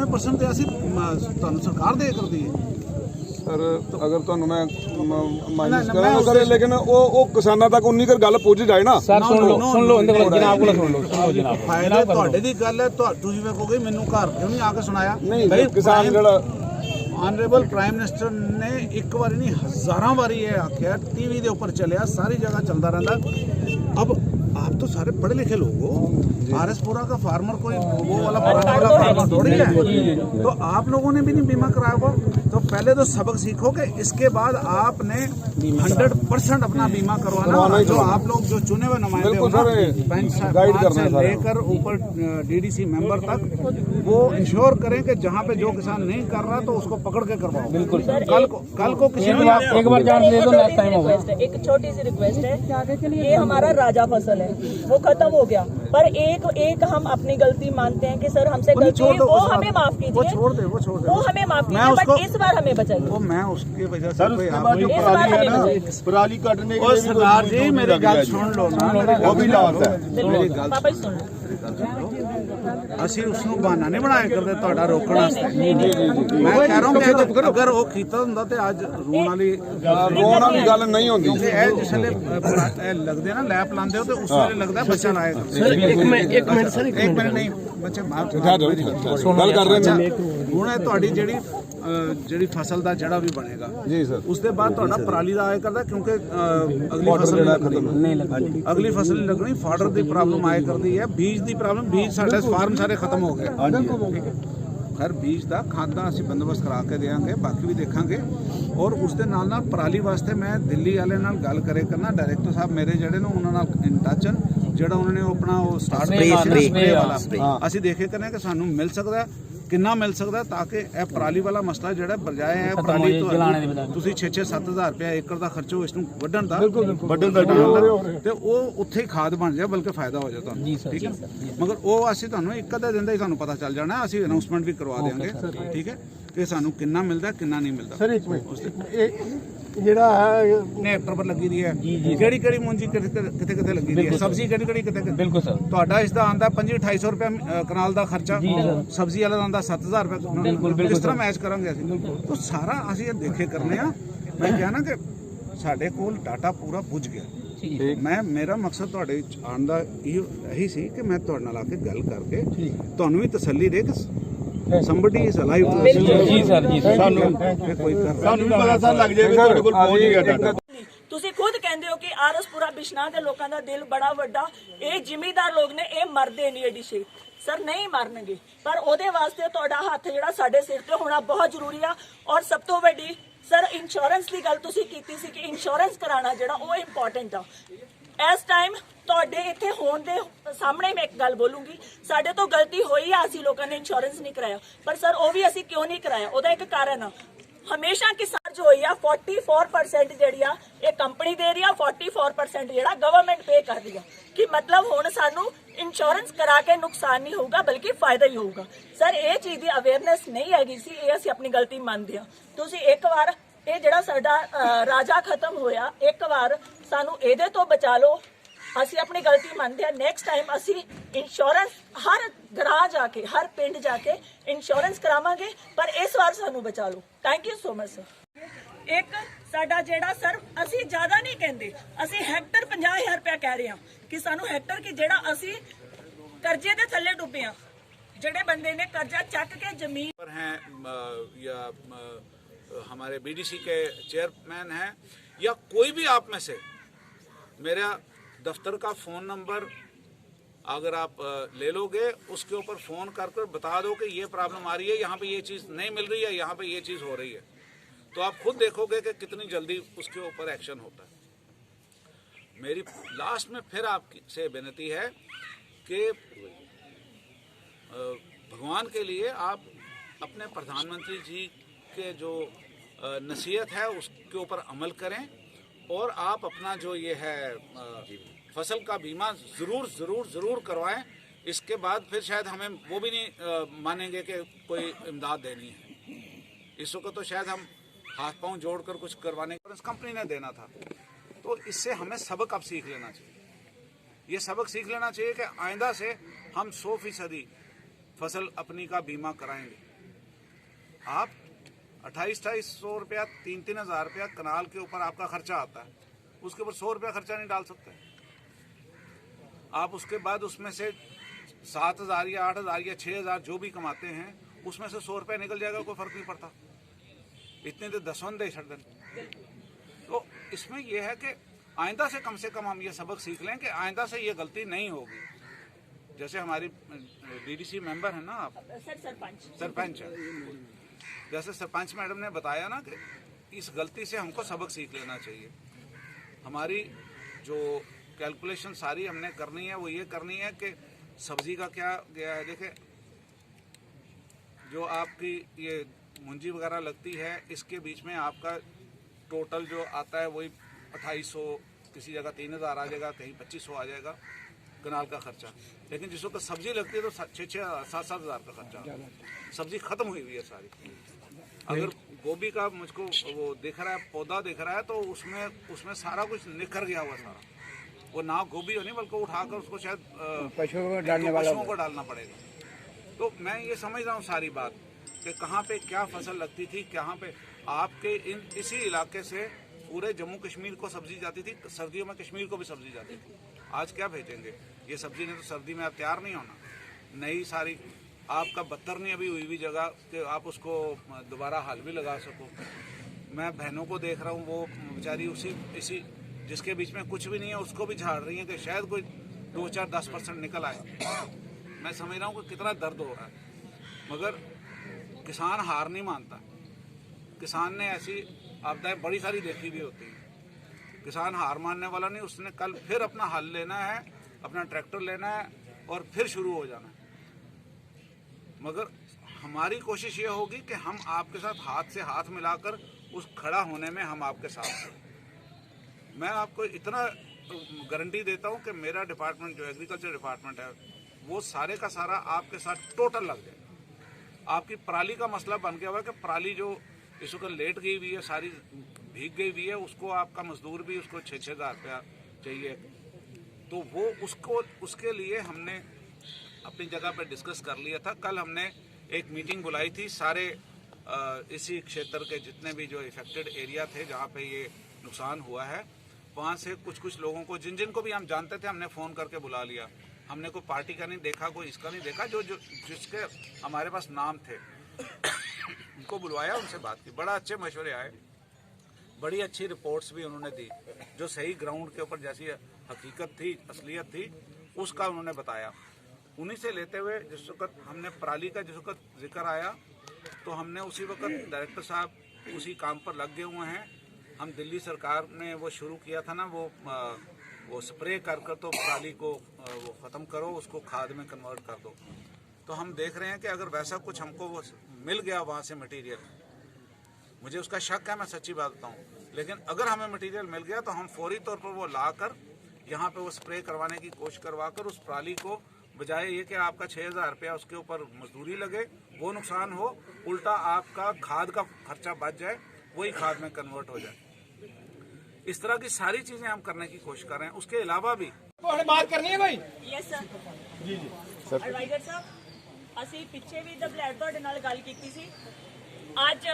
99% ਤੇ ਅਸੀਂ ਤੁਹਾਨੂੰ ਸਰਕਾਰ ਦੇ ਕਰਦੀ ਹੈ सर अगर तो मैं माइनस करे लेकिन वो किसानों तक उन्नी कर गल पहुंच जाए ना सर सुन लो जनाब को सुन लो जनाब फायदा ਤੁਹਾਡੇ ਦੀ ਗੱਲ ਹੈ ਤੁਸੀਂ ਵੇਖੋਗੇ ਮੈਨੂੰ ਘਰ ਕਿਉਂ ਨਹੀਂ ਆ ਕੇ ਸੁਣਾਇਆ नहीं किसान जड़ा ऑनरेबल प्राइम मिनिस्टर ने एक बार नहीं हजारों बारी ये आख्या टीवी के ऊपर चलिया सारी जगह चलता रहता। अब आप तो सारे पढ़े लिखे लोग हो, आरएसपुरा का फार्मर कोई वो वाला पुराना वाला फार्मर थोड़ी है, तो आप लोगों ने भी नहीं बीमा कराया होगा। तो पहले तो सबक सीखो कि इसके बाद आपने 100% अपना बीमा करवाना। जो आप लोग जो चुने हुए नुमाइंदे बैंक से लेकर ऊपर डीडीसी मेंबर तक वो इंश्योर करें कि जहाँ पे जो किसान नहीं कर रहा तो उसको पकड़ के करवाओ। बिल्कुल कल को किसी एक बार जान दे दो, नेक्स्ट टाइम होगा। एक छोटी सी रिक्वेस्ट है, ये हमारा राजा फसल है वो खत्म हो गया, पर एक हम अपनी गलती मानते हैं कि सर हमसे गलती हुई, वो हमें माफ कीजिए, वो हमें माफ कीजिए, बट इस बार हमें बचाइए। वो मैं उसकी वजह सर उसके बाद जो पराली है ना, पराली काटने के लिए सरदार जी मेरी गल सुन लो ना, वो भी लाभ है। मेरी गल पापा जी सुन लो, ਅਸੀਂ ਉਸ ਨੂੰ ਬਹਾਨਾ ਨਹੀਂ ਬਣਾਇਆ ਕਰਦੇ ਤੁਹਾਡਾ ਰੋਕਣ ਵਾਸਤੇ। ਮੈਂ ਕਹਿ ਰਹਾ ਹਾਂ ਕਿ ਅਗਰ ਉਹ ਕੀਤਾ ਹੁੰਦਾ ਤੇ ਅੱਜ ਰੋਣ ਵਾਲੀ गल नहीं होती। ਇਹ ਜਿਸਲੇ ਇਹ ਲੱਗਦੇ ਨਾ ਲੈਪ ਲਾਉਂਦੇ ਹੋ ਤੇ ਉਸ ਵੇਲੇ ਲੱਗਦਾ ਬੱਚਾ ਲਾਏਗਾ। एक मिनट सर, ਇੱਕ ਮਿੰਟ ਨਹੀਂ ਬੱਚੇ ਮਾਫ गल कर रहे हैं ਹੁਣ ਇਹ ਤੁਹਾਡੀ ਜਿਹੜੀ ਫਸਲ ਦਾ ਜਿਹੜਾ ਵੀ ਬਣੇਗਾ जी सर। ਉਸ ਦੇ ਬਾਅਦ ਤੁਹਾਡਾ ਪਰਾਲੀ ਦਾ ਆਇਆ ਕਰਦਾ ਕਿਉਂਕਿ ਅਗਲੀ ਫਸਲ ਨਹੀਂ ਲੱਗਣੀ, ਅਗਲੀ ਫਸਲ ਨਹੀਂ ਲੱਗਣੀ, ਫਾਡਰ ਦੀ ਪ੍ਰੋਬਲਮ ਆਇਆ ਕਰਦੀ ਹੈ, ਬੀਜ ਦੀ ਪ੍ਰੋਬਲਮ, ਬੀਜ ਸਾਡੇ ਫਾਰਮ ਸਾਰੇ ਖਤਮ ਹੋ ਗਏ। ਹਰ ਬੀਜ ਦਾ ਖਾਦਾਂ ਅਸੀਂ ਬੰਦੋਬਸਤ ਕਰਾ ਕੇ ਦੇਵਾਂਗੇ, ਬਾਕੀ ਵੀ ਦੇਖਾਂਗੇ। ਔਰ ਉਸ ਦੇ ਨਾਲ ਨਾਲ ਪਰਾਲੀ ਵਾਸਤੇ ਮੈਂ ਦਿੱਲੀ ਵਾਲੇ ਨਾਲ ਗੱਲ ਕਰੇ ਕਰਨਾ, ਡਾਇਰੈਕਟਰ ਸਾਹਿਬ ਮੇਰੇ ਜਿਹੜੇ ਨੇ ਉਹਨਾਂ ਨਾਲ ਇਨ ਟੱਚ ਹਨ, ਜਿਹੜਾ ਉਹਨਾਂ ਨੇ ਆਪਣਾ ਉਹ ਸਟਾਰਟ ਸਪਰੇ ਵਾਲਾ ਅਸੀਂ ਦੇਖੇ ਕਰਨੇ ਕਿ ਸਾਨੂੰ ਮਿਲ ਸਕਦਾ ਕਿੰਨਾ ਮਿਲ ਸਕਦਾ, ਤਾਂ ਕਿ ਇਹ ਪਰਾਲੀ ਵਾਲਾ ਮਸਲਾ ਜਿਹੜਾ ਬਜਾਏ ਹੈ ਪਰਾਲੀ ਤੋਂ ਤੁਸੀਂ 6-7 ਹਜ਼ਾਰ ਰੁਪਏ ਏਕੜ ਦਾ ਖਰਚੋ ਇਸ ਨੂੰ ਵੱਢਣ ਦਾ ਤੇ ਉਹ ਉੱਥੇ ਹੀ ਖਾਦ ਬਣ ਜਾਏ, ਬਲਕਿ ਫਾਇਦਾ ਹੋ ਜਾਏ ਤੁਹਾਨੂੰ। ਠੀਕ ਹੈ, ਮਗਰ ਉਹ ਅਸੀਂ ਤੁਹਾਨੂੰ ਇੱਕ ਅੱਧੇ ਦਿਨ ਦਾ ਹੀ ਤੁਹਾਨੂੰ ਪਤਾ ਚੱਲ ਜਾਣਾ, ਅਸੀਂ ਅਨਾਉਂਸਮੈਂਟ ਵੀ ਕਰਵਾ ਦੇਵਾਂਗੇ। ਠੀਕ ਹੈ, ਕਿ ਸਾਨੂੰ ਕਿੰਨਾ ਮਿਲਦਾ ਕਿੰਨਾ ਨਹੀਂ ਮਿਲਦਾ। सर एक मिनट ਜਿਹੜਾ ਹੈ ਨੇਟਰ ਪਰ ਲੱਗੀ ਦੀ ਹੈ, ਕਿਹੜੀ ਮੁੰਜੀ ਕਿਤੇ ਲੱਗੀ ਦੀ ਹੈ, ਸਬਜ਼ੀ ਕਿਹੜੀ ਕਿਤੇ। बिल्कुल सर, ਤੁਹਾਡਾ ਇਸ ਦਾ ਆਂਦਾ 25-2800 ਰੁਪਏ ਕਨਾਲ ਦਾ ਖਰਚਾ, ਸਬਜ਼ੀ ਵਾਲਾ ਦਾ ਆਂਦਾ 7000 ਰੁਪਏ। ਕਿਸ ਤਰ੍ਹਾਂ ਮੈਚ ਕਰਾਂਗੇ ਅਸੀਂ? ਤਾਂ ਸਾਰਾ ਅਸੀਂ ਇਹ ਦੇਖੇ ਕਰਨੇ ਆ। ਮੈਂ ਕਿਹਾ ਨਾ ਕਿ ਸਾਡੇ ਕੋਲ ਡਾਟਾ ਪੂਰਾ ਪੁੱਜ ਗਿਆ। ਮੇਰਾ ਮਕਸਦ ਤੁਹਾਡੇ ਆਉਣ ਦਾ ਇਹੀ ਸੀ ਕਿ ਮੈਂ ਤੁਹਾਡੇ ਨਾਲ ਆ ਕੇ ਗੱਲ ਕਰਕੇ ਤੁਹਾਨੂੰ ਵੀ ਤਸੱਲੀ ਦੇ ਕਿ somebody is alive। जी सर ਸਾਨੂੰ ਵੀ ਪਤਾ ਸਰ ਲੱਗ ਜਾਏਗਾ ਤੁਹਾਡੇ ਕੋਲ ਪਹੁੰਚ ਗਿਆ ਡਾਟਾ। ਤੁਸੀਂ ਖੁਦ ਕਹਿੰਦੇ ਹੋ ਕਿ ਆਰਐਸਪੁਰਾ ਬਿਸ਼ਨਾ ਦੇ ਲੋਕਾਂ ਦਾ ਦਿਲ ਬੜਾ ਵੱਡਾ, ਇਹ ਜ਼ਿਮੀਂਦਾਰ ਲੋਕ ਨੇ, ਇਹ ਮਰਦੇ ਨਹੀਂ ਐਡੀ ਛੇ ਸਰ, ਨਹੀਂ ਮਰਨਗੇ, ਪਰ ਉਹਦੇ ਵਾਸਤੇ ਤੁਹਾਡਾ ਹੱਥ ਜਿਹੜਾ ਸਾਡੇ ਸਿਰ ਤੇ ਹੋਣਾ ਬਹੁਤ ਜ਼ਰੂਰੀ ਆ। ਔਰ ਸਭ ਤੋਂ ਵੱਡੀ ਸਰ ਇੰਸ਼ੋਰੈਂਸ ਦੀ ਗੱਲ ਤੁਸੀਂ ਕੀਤੀ ਸੀ ਕਿ ਇੰਸ਼ੋਰੈਂਸ ਕਰਾਉਣਾ ਜਿਹੜਾ ਉਹ ਇੰਪੋਰਟੈਂਟ ਆ ਇਸ ਟਾਈਮ। ਤੁਹਾਡੇ ਇੱਥੇ ਹੋਣ ਦੇ ਸਾਹਮਣੇ ਮੈਂ ਇੱਕ ਗੱਲ ਬੋਲੂੰਗੀ, ਸਾਡੇ ਤੋਂ ਗਲਤੀ ਹੋਈ ਆ, ਅਸੀਂ ਲੋਕਾਂ ਨੇ ਇੰਸ਼ੋਰੈਂਸ ਨਹੀਂ ਕਰਾਇਆ, ਪਰ ਸਰ ਉਹ ਵੀ ਅਸੀਂ ਕਿਉਂ ਨਹੀਂ ਕਰਾਇਆ, ਉਹਦਾ ਇੱਕ ਕਾਰਨ ਆ। ਹਮੇਸ਼ਾ ਕਿਸਾਨ ਜੋ ਹੋਈ ਆ 44% ਜਿਹੜੀ ਆ ਇਹ ਕੰਪਨੀ ਦੇ ਰਹੀ ਆ, 44% ਜਿਹੜਾ ਗਵਰਨਮੈਂਟ ਪੇ ਕਰ ਰਹੀ ਆ, ਕਿ ਮਤਲਬ ਹੁਣ ਸਾਨੂੰ ਇੰਸ਼ੋਰੈਂਸ ਕਰਾ ਕੇ ਨੁਕਸਾਨ ਨਹੀਂ ਹੋਊਗਾ ਬਲਕਿ ਫਾਇਦਾ ਹੀ ਹੋਊਗਾ। ਸਰ ਇਹ ਚੀਜ਼ ਦੀ ਅਵੇਅਰਨੈਸ ਨਹੀਂ ਹੈਗੀ ਸੀ, ਇਹ ਅਸੀਂ ਆਪਣੀ ਗਲਤੀ ਮੰਨਦੇ ਹਾਂ। ਤੁਸੀਂ ਇੱਕ ਵਾਰ ਇਹ ਜਿਹੜਾ ਸਾਡਾ ਰਾਜਾ ਖਤਮ ਹੋਇਆ, ਇੱਕ ਵਾਰ ਸਾਨੂੰ ਇਹਦੇ ਤੋਂ ਬਚਾ ਲਓ, ਅਸੀਂ ਆਪਣੀ ਗਲਤੀ ਮੰਨਦੇ ਹਾਂ। ਨੈਕਸਟ ਟਾਈਮ ਅਸੀਂ ਇੰਸ਼ੋਰੈਂਸ ਹਰ ਗ੍ਰਾਹ ਜਾ ਕੇ, ਹਰ ਪਿੰਡ ਜਾ ਕੇ ਇੰਸ਼ੋਰੈਂਸ ਕਰਾਵਾਂਗੇ, ਪਰ ਇਸ ਵਾਰ ਸਾਨੂੰ ਬਚਾ ਲਓ। Thank you so much sir. ਇੱਕ ਸਾਡਾ ਜਿਹੜਾ ਸਰ ਅਸੀਂ ਜ਼ਿਆਦਾ ਨਹੀਂ ਕਹਿੰਦੇ, ਅਸੀਂ ਹੈਕਟਰ 50,000 ਰੁਪਇਆ ਕਹਿ ਰਹੇ ਹਾਂ ਕਿ ਸਾਨੂੰ ਹੈਕਟਰ ਕੀ ਜਿਹੜਾ ਅਸੀਂ ਕਰਜ਼ੇ ਦੇ ਥੱਲੇ ਡੁੱਬੇ ਹਾਂ, ਜਿਹੜੇ ਬੰਦੇ ਨੇ ਕਰਜ਼ਾ ਚੱਕ ਕੇ ਜ਼ਮੀਨ पर हैं या हमारे बीडीसी के चेयरमैन हैं या कोई भी आप में से, मेरा दफ्तर का फ़ोन नंबर अगर आप ले लोगे, उसके ऊपर फ़ोन कर बता दो कि ये प्रॉब्लम आ रही है, यहाँ पे ये चीज़ नहीं मिल रही है, यहाँ पे ये चीज़ हो रही है, तो आप खुद देखोगे कि कितनी जल्दी उसके ऊपर एक्शन होता है। मेरी लास्ट में फिर आपसे विनती है कि भगवान के लिए आप अपने प्रधानमंत्री जी के जो नसीहत है उसके ऊपर अमल करें, और आप अपना जो ये है फसल का बीमा ज़रूर करवाएं। इसके बाद फिर शायद हमें वो भी नहीं मानेंगे कि कोई इमदाद देनी है। इस वक्त तो शायद हम हाथ पांव जोड़कर कुछ करवाने कंपनी ने देना था, तो इससे हमें सबक अब सीख लेना चाहिए। ये सबक सीख लेना चाहिए कि आइंदा से हम 100% फसल अपनी का बीमा कराएंगे। आप 2800 रुपया 3-3 हज़ार रुपया कनाल के ऊपर आपका खर्चा आता है, उसके ऊपर 100 रुपया खर्चा नहीं डाल सकते आप। उसके बाद उसमें से 7,000 या 8,000 या 6,000 जो भी कमाते हैं उसमें से 100 रुपया निकल जाएगा, कोई फर्क नहीं पड़ता। इतने तो दसवन दे छड़ दें। तो इसमें यह है कि आइंदा से कम हम ये सबक सीख लें कि आइंदा से ये गलती नहीं होगी। जैसे हमारी डीडीसी मेंबर है ना आप, सरपंच है, जैसे सरपंच मैडम ने बताया ना कि इस गलती से हमको सबक सीख लेना चाहिए। हमारी जो कैलकुलेशन सारी हमने करनी है वो ये करनी है कि सब्जी का क्या गया है। देखे जो आपकी ये मुंजी वगैरह लगती है, इसके बीच में आपका टोटल जो आता है वही 2800, किसी जगह 3,000 आ जाएगा, कहीं 2500 आ जाएगा कनाल का खर्चा। लेकिन जिस वक्त सब्जी लगती है तो 6-7 हज़ार का खर्चा। सब्जी खत्म हुई हुई है सारी। अगर गोभी का मुझको वो दिख रहा है, पौधा दिख रहा है, तो उसमें सारा कुछ निखर गया हुआ सारा। वो ना गोभी हो नहीं बल्कि उठाकर उसको शायद पशुओं को डालना पड़ेगा। तो मैं ये समझ रहा हूँ सारी बात कि कहाँ पे क्या फसल लगती थी, कहाँ पे आपके इसी इलाके से पूरे जम्मू कश्मीर को सब्जी जाती थी, सर्दियों में कश्मीर को भी सब्जी जाती थी। आज क्या भेजेंगे? ये सब्जी ने तो सर्दी में आप तैयार नहीं होना। नई सारी आपका बदतर नहीं अभी हुई जगह कि आप उसको दोबारा हाल भी लगा सको। मैं बहनों को देख रहा हूँ, वो बेचारी इसी जिसके बीच में कुछ भी नहीं है उसको भी झाड़ रही है कि शायद कोई 2-4-10% निकल आए। मैं समझ रहा हूँ कि कितना दर्द हो रहा है, मगर किसान हार नहीं मानता। किसान ने ऐसी आपदाएं बड़ी सारी देखी भी होती हैं। किसान हार मानने वाला नहीं, उसने कल फिर अपना हल लेना है, अपना ट्रैक्टर लेना है और फिर शुरू हो जाना है। मगर हमारी कोशिश ये होगी कि हम आपके साथ हाथ से हाथ मिलाकर उस खड़ा होने में हम आपके साथ हैं। मैं आपको इतना गारंटी देता हूँ कि मेरा डिपार्टमेंट जो एग्रीकल्चर डिपार्टमेंट है वो सारे का सारा आपके साथ टोटल लग जाए। आपकी पराली का मसला बन गया हुआ कि पराली जो इस वक्त लेट गई हुई है, सारी भीग गई हुई है, उसको आपका मजदूर भी उसको 6-6 हज़ार रुपया चाहिए। तो वो उसके लिए हमने अपनी जगह पे डिस्कस कर लिया था। कल हमने एक मीटिंग बुलाई थी, सारे इसी क्षेत्र के जितने भी जो इफेक्टेड एरिया थे जहाँ पे ये नुकसान हुआ है, वहाँ से कुछ लोगों को जिन को भी हम जानते थे हमने फ़ोन करके बुला लिया। हमने कोई पार्टी का नहीं देखा, कोई इसका नहीं देखा, जिसके हमारे पास नाम थे उनको बुलवाया, उनसे बात की। बड़ा अच्छे मशवरे आए, बड़ी अच्छी रिपोर्ट्स भी उन्होंने दी। जो सही ग्राउंड के ऊपर जैसी हकीकत थी, असलियत थी, उसका उन्होंने बताया। उन्हीं से लेते हुए जिस वक्त हमने पराली का जिस वक्त जिक्र आया तो हमने उसी वक्त डायरेक्टर साहब उसी काम पर लग गए हुए हैं। हम दिल्ली सरकार ने वो शुरू किया था ना, वो स्प्रे कर तो पराली को वो ख़त्म करो, उसको खाद में कन्वर्ट कर दो। तो हम देख रहे हैं कि अगर वैसा कुछ हमको वो मिल गया वहाँ से मटेरियल, मुझे उसका शक है, मैं सच्ची बात बताऊँ, लेकिन अगर हमें मटेरियल मिल गया तो हम फौरी तौर पर वो लाकर यहाँ पे वो स्प्रे करवाने की कोशिश करवाकर उस पराली को, बजाय ये कि आपका 6,000 रुपया उसके ऊपर मजदूरी लगे, वो नुकसान हो, उल्टा आपका खाद का खर्चा बच जाए, वही खाद में कन्वर्ट हो जाए। इस तरह की सारी चीजें हम करने की कोशिश कर रहे हैं। उसके अलावा भी बात करनी है भाई। यस सर जी एडवाइजर ਸਾਹਿਬ, ਅਸੀਂ ਪਿੱਛੇ ਵੀ ਦਬਲੈਟ ਤੁਹਾਡੇ ਨਾਲ ਗੱਲ ਕੀਤੀ ਸੀ। ਅੱਜ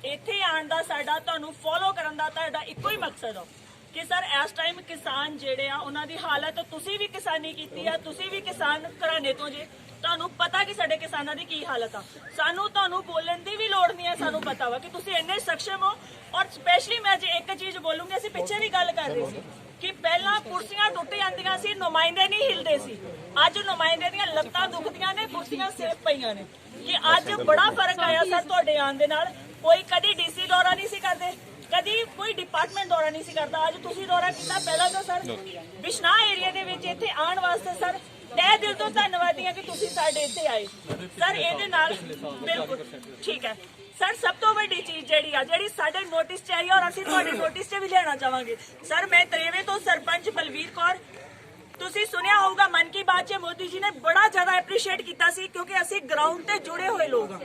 ਇੱਥੇ ਆਉਣ ਦਾ ਸਾਡਾ ਤੁਹਾਨੂੰ ਫੋਲੋ ਕਰਨ ਦਾ ਤੁਹਾਡਾ ਇੱਕੋ ਹੀ ਮਕਸਦ ਹੈ ਕਿ ਸਰ ਇਸ ਟਾਈਮ ਕਿਸਾਨ ਜਿਹੜੇ ਆ ਉਹਨਾਂ ਦੀ ਹਾਲਤ, ਤੁਸੀਂ ਵੀ ਕਿਸਾਨੀ ਕੀਤੀ ਆ, ਤੁਸੀਂ ਵੀ ਕਿਸਾਨ ਘਰਾਣੇ ਤੋਂ ਜੇ, ਤੁਹਾਨੂੰ ਪਤਾ ਕਿ ਸਾਡੇ ਕਿਸਾਨਾਂ ਦੀ ਕੀ ਹਾਲਤ ਆ। ਸਾਨੂੰ ਤੁਹਾਨੂੰ ਬੋਲਣ ਦੀ ਵੀ ਲੋੜ ਨਹੀਂ ਹੈ, ਸਾਨੂੰ ਪਤਾ ਵਾ ਕਿ ਤੁਸੀਂ ਇੰਨੇ ਸક્ષਮ ਹੋ। ਔਰ ਸਪੈਸ਼ਲੀ ਮੈਂ ਅੱਜ ਇੱਕ ਚੀਜ਼ ਬੋਲੂੰਗੀ, ਅਸੀਂ ਪਿੱਛੇ ਵੀ ਗੱਲ ਕਰ ਰਹੇ ਸੀ ਕਿ ਪਹਿਲਾਂ ਕੁਰਸੀਆਂ ਟੁੱਟ ਜਾਂਦੀਆਂ ਸੀ, ਨੁਮਾਇੰਦੇ ਨਹੀਂ ਹਿਲਦੇ ਸੀ। ਅੱਜ ਨੁਮਾਇੰਦੇ ਦੀਆਂ ਲੱਤਾਂ ਦੁਖਦੀਆਂ ਨੇ, ਕੁਰਸੀਆਂ ਸੇਫ ਪਈਆਂ ਨੇ। ਕਿ ਅੱਜ ਬੜਾ ਫਰਕ ਆਇਆ ਸਰ ਤੁਹਾਡੇ ਆਉਣ ਦੇ ਨਾਲ। ਕੋਈ ਕਦੀ ਡੀਸੀ ਦੌਰਾ ਨਹੀਂ ਸੀ ਕਰਦੇ, ਕਦੀ ਕੋਈ ਡਿਪਾਰਟਮੈਂਟ ਦੌਰਾ ਨਹੀਂ ਸੀ ਕਰਦਾ, ਅੱਜ ਤੁਸੀਂ ਦੌਰਾ ਕੀਤਾ। ਪਹਿਲਾਂ ਤਾਂ ਸਰ ਬਿਸ਼ਨਾਹ ਏਰੀਆ ਦੇ ਵਿੱਚ ਇੱਥੇ ਆਉਣ ਵਾਸਤੇ ਸਰ ਤਹਿ ਦਿਲ ਤੋਂ ਧੰਨਵਾਦੀ ਹਾਂ ਕਿ ਤੁਸੀਂ ਸਾਡੇ ਇੱਥੇ ਆਏ ਸਰ। ਇਹਦੇ ਨਾਲ ਬਿਲਕੁਲ ਠੀਕ ਹੈ ਸਰ। ਸਭ ਤੋਂ ਵੱਡੀ ਚੀਜ਼ ਜਿਹੜੀ ਸਾਡੇ ਨੋਟਿਸ 'ਚ ਆਈ, ਔਰ ਅਸੀਂ ਤੁਹਾਡੇ ਨੋਟਿਸ 'ਚ ਵੀ ਲੈਣਾ ਚਾਹਾਂਗੇ ਸਰ। ਮੈਂ ਤਰੇਵੇ ਤੋਂ ਸਰਪੰਚ ਬਲਵੀਰ ਕੌਰ, ਤੁਸੀਂ ਸੁਣਿਆ ਹੋਊਗਾ ਮਨ ਕੀ ਬਾਤ 'ਚ ਮੋਦੀ ਜੀ ਨੇ ਬੜਾ ਜ਼ਿਆਦਾ ਐਪਰੀਸ਼ੀਏਟ ਕੀਤਾ ਸੀ, ਕਿਉਂਕਿ ਅਸੀਂ ਗਰਾਊਂਡ ਤੇ ਜੁੜੇ ਹੋਏ ਲੋਕ ਹਾਂ।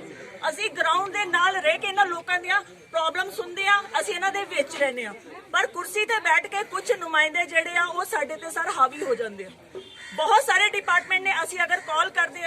ਅਸੀਂ ਗਰਾਊਂਡ ਦੇ ਨਾਲ ਰਹਿ ਕੇ ਇਹਨਾਂ ਲੋਕਾਂ ਦੀਆਂ ਪ੍ਰੋਬਲਮ ਸੁਣਦੇ ਆ, ਅਸੀਂ ਇਹਨਾਂ ਦੇ ਵਿੱਚ ਰਹਿੰਦੇ ਆ। ਪਰ ਕੁਰਸੀ ਤੇ ਬੈਠ ਕੇ ਕੁਝ ਨੁਮਾਇੰਦੇ ਜਿਹੜੇ ਆ ਉਹ ਸਾਡੇ ਤੇ ਸਰ ਹਾਵੀ ਹੋ ਜਾਂਦੇ ਆ। ਬਹੁਤ ਸਾਰੇ ਡਿਪਾਰਟਮੈਂਟ ਨੇ, ਅਸੀਂ ਅਗਰ ਕਾਲ ਕਰਦੇ ਆ